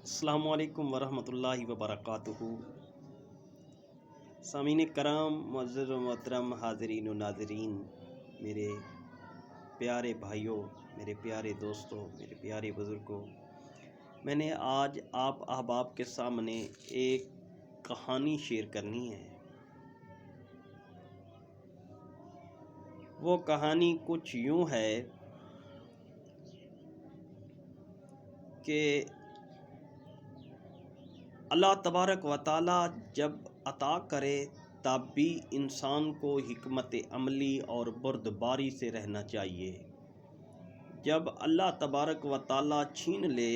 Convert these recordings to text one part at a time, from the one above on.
السلام علیکم ورحمۃ اللہ وبرکاتہ۔ سامعین کرام، معزز و محترم حاضرین و ناظرین، میرے پیارے بھائیوں، میرے پیارے دوستوں، میرے پیارے بزرگوں، میں نے آج آپ احباب کے سامنے ایک کہانی شیئر کرنی ہے۔ وہ کہانی کچھ یوں ہے کہ اللہ تبارک و تعالی جب عطا کرے تب بھی انسان کو حکمت عملی اور بردباری سے رہنا چاہیے۔ جب اللہ تبارک و تعالی چھین لے،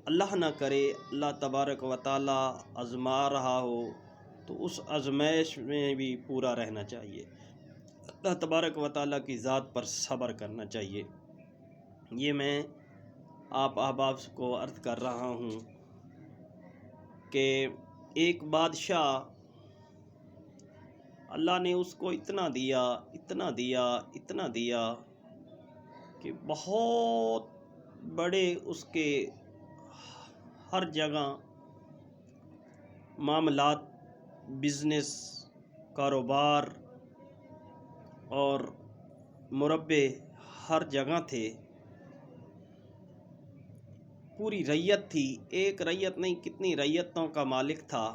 اللہ نہ کرے اللہ تبارک و تعالی آزما رہا ہو، تو اس آزمائش میں بھی پورا رہنا چاہیے۔ اللہ تبارک و تعالی کی ذات پر صبر کرنا چاہیے۔ یہ میں آپ احباب کو عرض کر رہا ہوں کہ ایک بادشاہ، اللہ نے اس کو اتنا دیا کہ بہت بڑے اس کے ہر جگہ معاملات، بزنس، کاروبار اور مربے ہر جگہ تھے۔ پوری ریت تھی، ایک ریت نہیں کتنی ریتوں کا مالک تھا،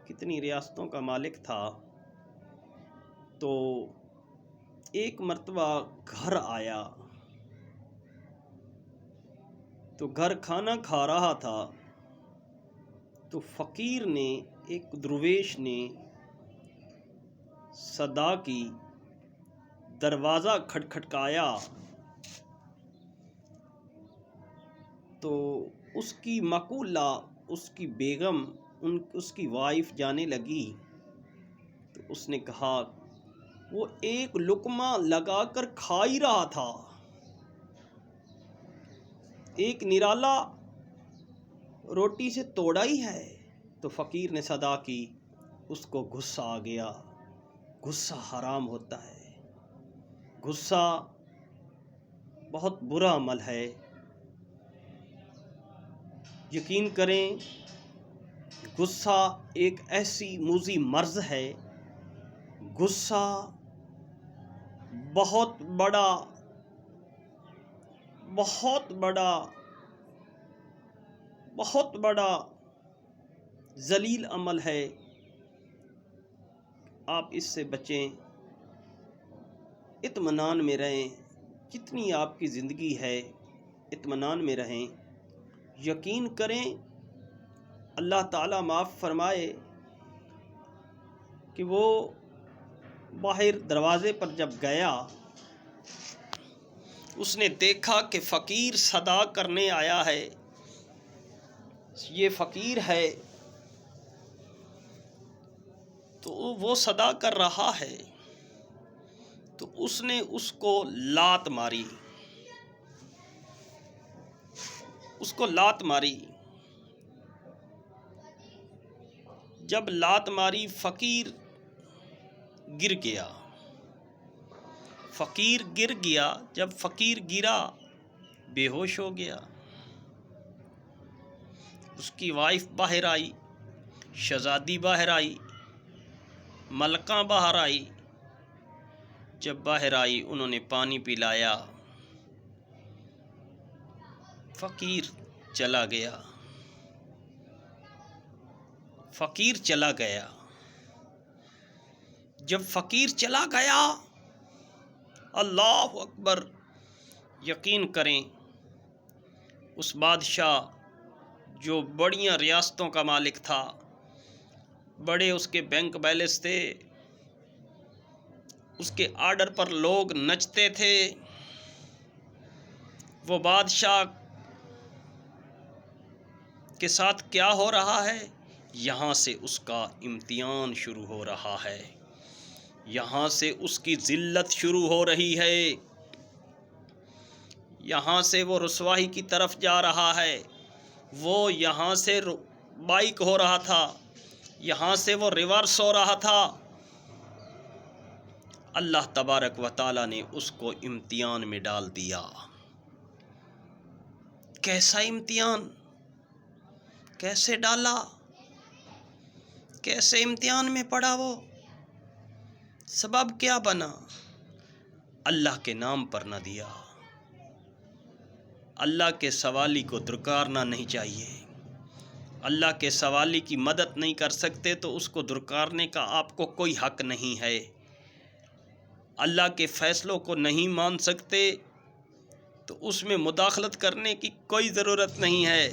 کتنی ریاستوں کا مالک تھا۔ تو ایک مرتبہ گھر آیا، تو گھر کھانا کھا رہا تھا، تو فقیر نے، ایک درویش نے صدا کی، دروازہ کھٹکھٹایا، تو اس کی مقولہ، اس کی بیگم، اس کی وائف جانے لگی۔ تو اس نے کہا، وہ ایک لقمہ لگا کر کھا ہی رہا تھا، ایک نرالا روٹی سے توڑا ہی ہے۔ تو فقیر نے صدا کی، اس کو غصہ آ گیا۔ غصہ حرام ہوتا ہے، غصہ بہت برا عمل ہے۔ یقین کریں، غصہ ایک ایسی موذی مرض ہے، غصہ بہت بڑا ذلیل عمل ہے۔ آپ اس سے بچیں، اطمینان میں رہیں، جتنی آپ کی زندگی ہے اطمینان میں رہیں۔ یقین کریں، اللہ تعالیٰ معاف فرمائے کہ وہ باہر دروازے پر جب گیا، اس نے دیکھا کہ فقیر صدا کرنے آیا ہے، یہ فقیر ہے، تو وہ صدا کر رہا ہے، تو اس نے اس کو لات ماری، جب لات ماری فقیر گر گیا، جب فقیر گرا بے ہوش ہو گیا۔ اس کی وائف باہر آئی، شہزادی باہر آئی، ملکہ باہر آئی۔ جب باہر آئی، انہوں نے پانی پلایا، فقیر چلا گیا۔ جب فقیر چلا گیا، اللہ اکبر، یقین کریں، اس بادشاہ جو بڑیاں ریاستوں کا مالک تھا، بڑے اس کے بینک بیلنس تھے، اس کے آرڈر پر لوگ نچتے تھے، وہ بادشاہ کے ساتھ کیا ہو رہا ہے؟ یہاں سے اس کا امتحان شروع ہو رہا ہے، یہاں سے اس کی ذلت شروع ہو رہی ہے، یہاں سے وہ رسوائی کی طرف جا رہا ہے۔ وہ یہاں سے بائک ہو رہا تھا، یہاں سے وہ ریورس ہو رہا تھا۔ اللہ تبارک و تعالی نے اس کو امتحان میں ڈال دیا۔ کیسا امتحان؟ کیسے ڈالا، کیسے امتحان میں پڑا، وہ سبب کیا بنا؟ اللہ کے نام پر نہ دیا۔ اللہ کے سوالی کو درکارنا نہیں چاہیے۔ اللہ کے سوالی کی مدد نہیں کر سکتے تو اس کو درکارنے کا آپ کو کوئی حق نہیں ہے۔ اللہ کے فیصلوں کو نہیں مان سکتے تو اس میں مداخلت کرنے کی کوئی ضرورت نہیں ہے۔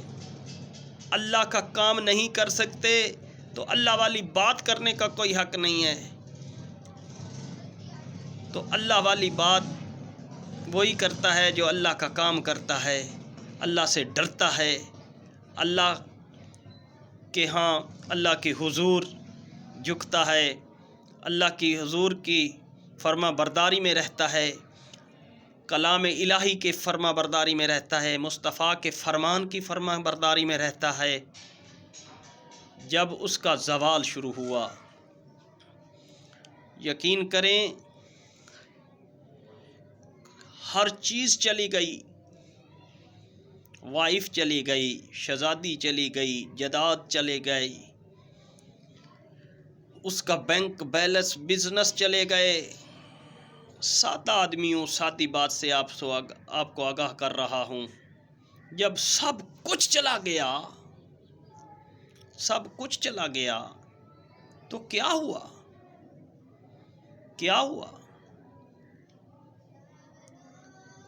اللہ کا کام نہیں کر سکتے تو اللہ والی بات کرنے کا کوئی حق نہیں ہے۔ تو اللہ والی بات وہی کرتا ہے جو اللہ کا کام کرتا ہے، اللہ سے ڈرتا ہے، اللہ کے ہاں اللہ کے حضور جھکتا ہے، اللہ کی حضور کی فرما برداری میں رہتا ہے، کلام الہی کے فرما برداری میں رہتا ہے، مصطفیٰ کے فرمان کی فرما برداری میں رہتا ہے۔ جب اس کا زوال شروع ہوا، یقین کریں ہر چیز چلی گئی، وائف چلی گئی، شہزادی چلی گئی، جائیداد چلے گئی، اس کا بینک بیلنس، بزنس چلے گئے۔ سادہ آدمی ہوں، سادی بات سے آپ کو آگاہ کر رہا ہوں۔ جب سب کچھ چلا گیا، سب کچھ چلا گیا تو کیا ہوا؟ کیا ہوا؟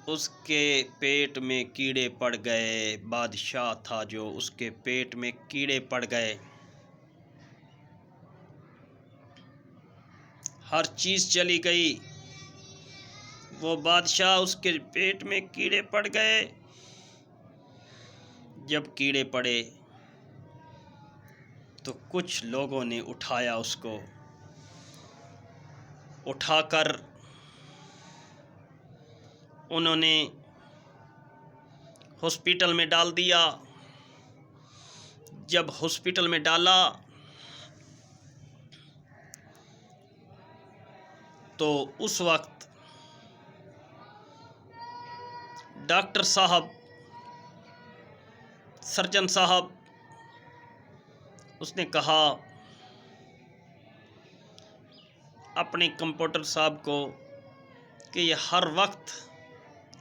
اس کے پیٹ میں کیڑے پڑ گئے۔ بادشاہ تھا جو، اس کے پیٹ میں کیڑے پڑ گئے، ہر چیز چلی گئی۔ وہ بادشاہ، اس کے پیٹ میں کیڑے پڑ گئے۔ جب کیڑے پڑے تو کچھ لوگوں نے اٹھایا، اس کو اٹھا کر انہوں نے ہاسپٹل میں ڈال دیا۔ جب ہاسپٹل میں ڈالا تو اس وقت ڈاکٹر صاحب، سرجن صاحب، اس نے کہا اپنے کمپاؤنڈر صاحب کو کہ یہ ہر وقت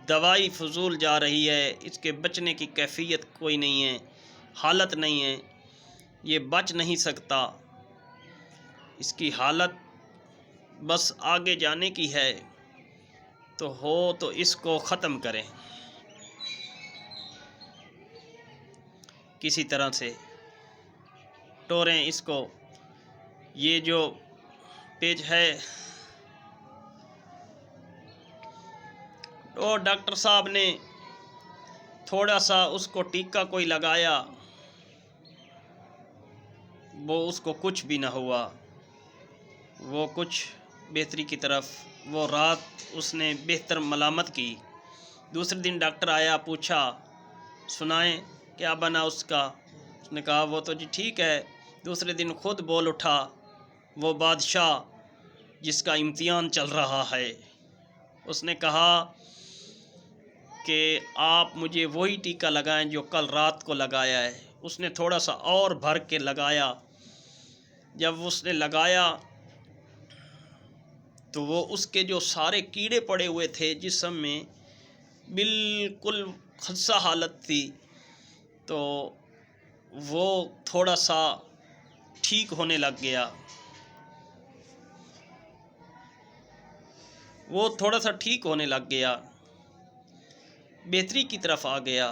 دوائی فضول جا رہی ہے، اس کے بچنے کی کیفیت کوئی نہیں ہے، حالت نہیں ہے، یہ بچ نہیں سکتا، اس کی حالت بس آگے جانے کی ہے، تو ہو تو اس کو ختم کریں کسی طرح سے، ٹوریں اس کو۔ یہ جو پیج ہے، اور ڈاکٹر صاحب نے تھوڑا سا اس کو ٹیکا کوئی لگایا، وہ اس کو کچھ بھی نہ ہوا، وہ کچھ بہتری کی طرف، وہ رات اس نے بہتر ملامت کی۔ دوسرے دن ڈاکٹر آیا، پوچھا سنائیں کیا بنا اس کا؟ اس نے کہا وہ تو جی ٹھیک ہے۔ دوسرے دن خود بول اٹھا، وہ بادشاہ جس کا امتحان چل رہا ہے، اس نے کہا کہ آپ مجھے وہی ٹیکا لگائیں جو کل رات کو لگایا ہے۔ اس نے تھوڑا سا اور بھر کے لگایا۔ جب اس نے لگایا تو وہ اس کے جو سارے کیڑے پڑے ہوئے تھے جسم میں، بالکل خدشہ حالت تھی، تو وہ تھوڑا سا ٹھیک ہونے لگ گیا، وہ تھوڑا سا ٹھیک ہونے لگ گیا، بہتری کی طرف آ گیا۔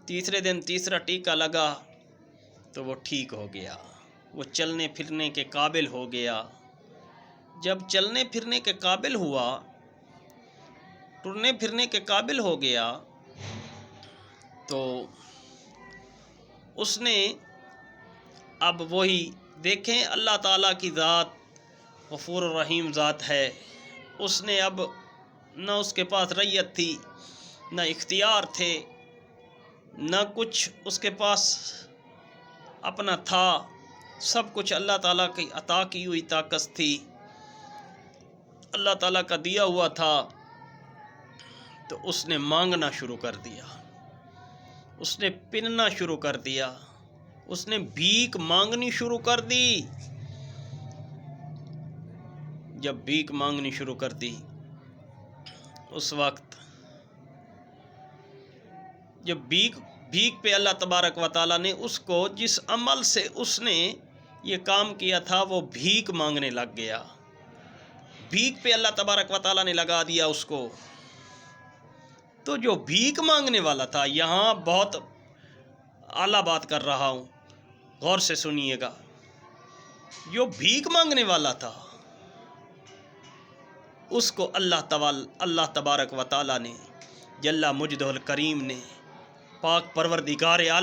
تیسرے دن تیسرا ٹیکا لگا تو وہ ٹھیک ہو گیا، وہ چلنے پھرنے کے قابل ہو گیا۔ جب چلنے پھرنے کے قابل ہوا، ٹرنے پھرنے کے قابل ہو گیا، تو اس نے اب وہی دیکھیں، اللہ تعالیٰ کی ذات غفور الرحیم ذات ہے، اس نے اب نہ اس کے پاس رعیت تھی، نہ اختیار تھے، نہ کچھ اس کے پاس اپنا تھا، سب کچھ اللہ تعالیٰ کی عطا کی ہوئی طاقت تھی، اللہ تعالیٰ کا دیا ہوا تھا۔ تو اس نے مانگنا شروع کر دیا، اس نے پننا شروع کر دیا، اس نے بھیک مانگنی شروع کر دی۔ جب بھیک مانگنی شروع کر دی، اس وقت جب بھیک پہ اللہ تبارک و تعالیٰ نے اس کو جس عمل سے اس نے یہ کام کیا تھا وہ بھیک مانگنے لگ گیا، بھیک پہ اللہ تبارک و تعالیٰ نے لگا دیا اس کو۔ تو جو بھیک مانگنے والا تھا، یہاں بہت اعلیٰ بات کر رہا ہوں، غور سے سنیے گا۔ جو بھیک مانگنے والا تھا اس کو اللہ تبارک و تعالیٰ نے جل مجدہ الکریم نے، پاک پروردگار عالم